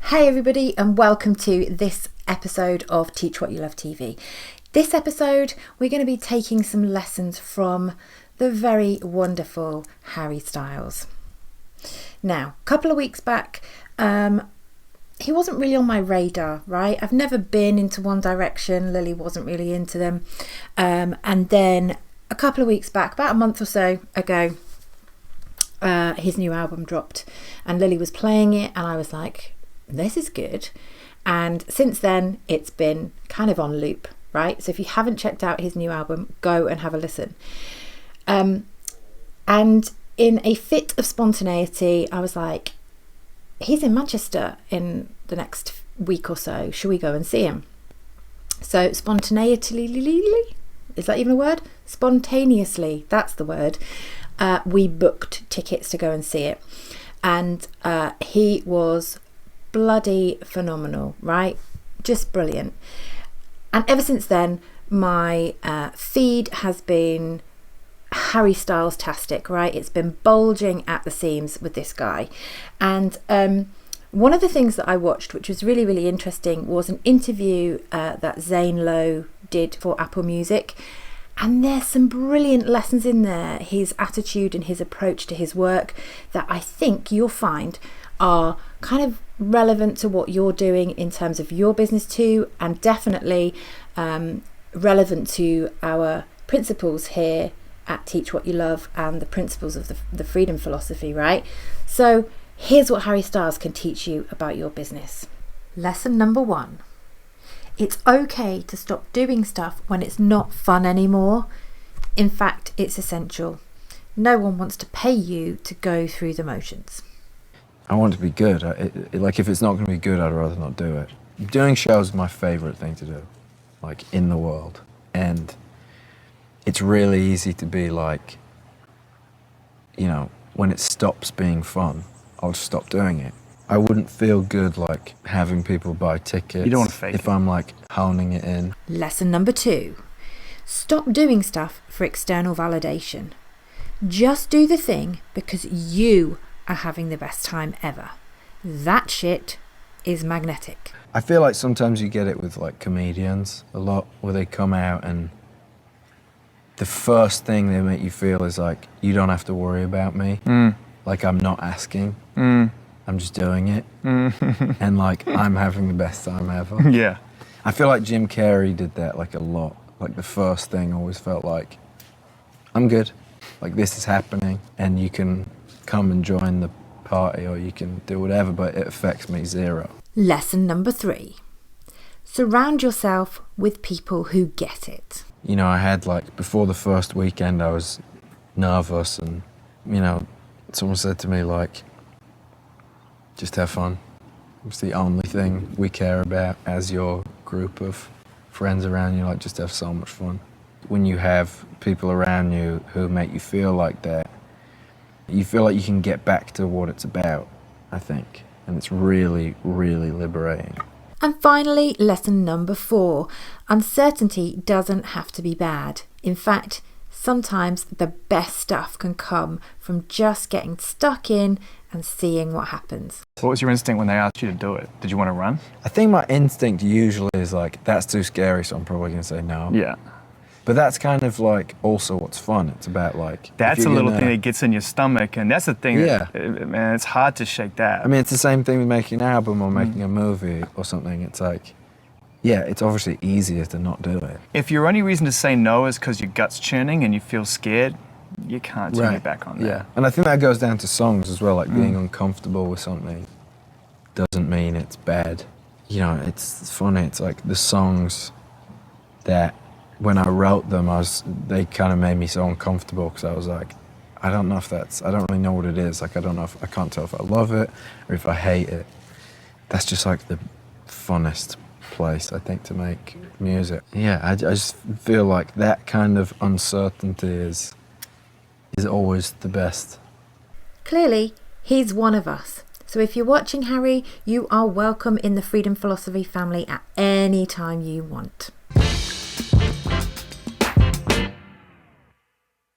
Hey everybody, and welcome to this episode of Teach What You Love TV. This episode we're going to be taking some lessons from the very wonderful Harry Styles. Now, a couple of weeks back, he wasn't really on my radar, right? I've never been into One Direction. Lily wasn't really into them. And then a couple of weeks back, about a month or so ago, his new album dropped and Lily was playing it and I was like, this is good. And since then it's been kind of on loop, right? So if you haven't checked out his new album, go and have a listen. And in a fit of spontaneity, I was like, he's in Manchester in the next week or so, should we go and see him? So spontaneously, is that even a word? Spontaneously, that's the word. We booked tickets to go and see it, and he was bloody phenomenal, right? Just brilliant. And ever since then, my feed has been Harry Styles-tastic, right? It's been bulging at the seams with this guy. And one of the things that I watched, which was really, really interesting, was an interview that Zane Lowe did for Apple Music. And there's some brilliant lessons in there, his attitude and his approach to his work, that I think you'll find are kind of relevant to what you're doing in terms of your business too, and definitely relevant to our principles here at Teach What You Love and the principles of the freedom philosophy, right? So here's what Harry Styles can teach you about your business. Lesson number 1. It's okay to stop doing stuff when it's not fun anymore. In fact, it's essential. No one wants to pay you to go through the motions. I want it to be good. Like, if it's not going to be good, I'd rather not do it. Doing shows is my favourite thing to do, like, in the world. And it's really easy to be like, you know, when it stops being fun, I'll just stop doing it. I wouldn't feel good, like, having people buy tickets. You don't want to fake if it. I'm, like, honing it in. Lesson number 2. Stop doing stuff for external validation. Just do the thing because you are having the best time ever. That shit is magnetic. I feel like sometimes you get it with, like, comedians a lot, where they come out and the first thing they make you feel is like, you don't have to worry about me. Like, I'm not asking. I'm just doing it. And, like, I'm having the best time ever. Yeah. I feel like Jim Carrey did that, like, a lot. Like, the first thing always felt like, I'm good. Like, this is happening, and you can come and join the party, or you can do whatever, but it affects me zero. Lesson number 3. Surround yourself with people who get it. You know, I had, like, before the first weekend, I was nervous, and, you know, someone said to me, like, just have fun. It's the only thing we care about as your group of friends around you. Like, just have so much fun. When you have people around you who make you feel like that, you feel like you can get back to what it's about, I think. And it's really, really liberating. And finally, lesson number 4. Uncertainty doesn't have to be bad. In fact, sometimes the best stuff can come from just getting stuck in and seeing what happens. What was your instinct when they asked you to do it? Did you want to run? I think my instinct usually is like, that's too scary, so I'm probably going to say no. Yeah. But that's kind of like also what's fun. It's about like... That's a little thing that gets in your stomach, and that's the thing. Yeah. Man, it's hard to shake that. I mean, it's the same thing with making an album or making a movie or something. It's like, yeah, it's obviously easier to not do it. If your only reason to say no is because your gut's churning and you feel scared, you can't turn it back on that. Yeah, and I think that goes down to songs as well, like being uncomfortable with something doesn't mean it's bad. You know, it's funny, it's like the songs that when I wrote them, they kind of made me so uncomfortable because I was like, I don't know if I don't really know what it is. Like, I can't tell if I love it or if I hate it. That's just like the funnest place, I think, to make music. Yeah, I just feel like that kind of uncertainty is always the best. Clearly, he's one of us. So if you're watching Harry, you are welcome in the Freedom Philosophy family at any time you want.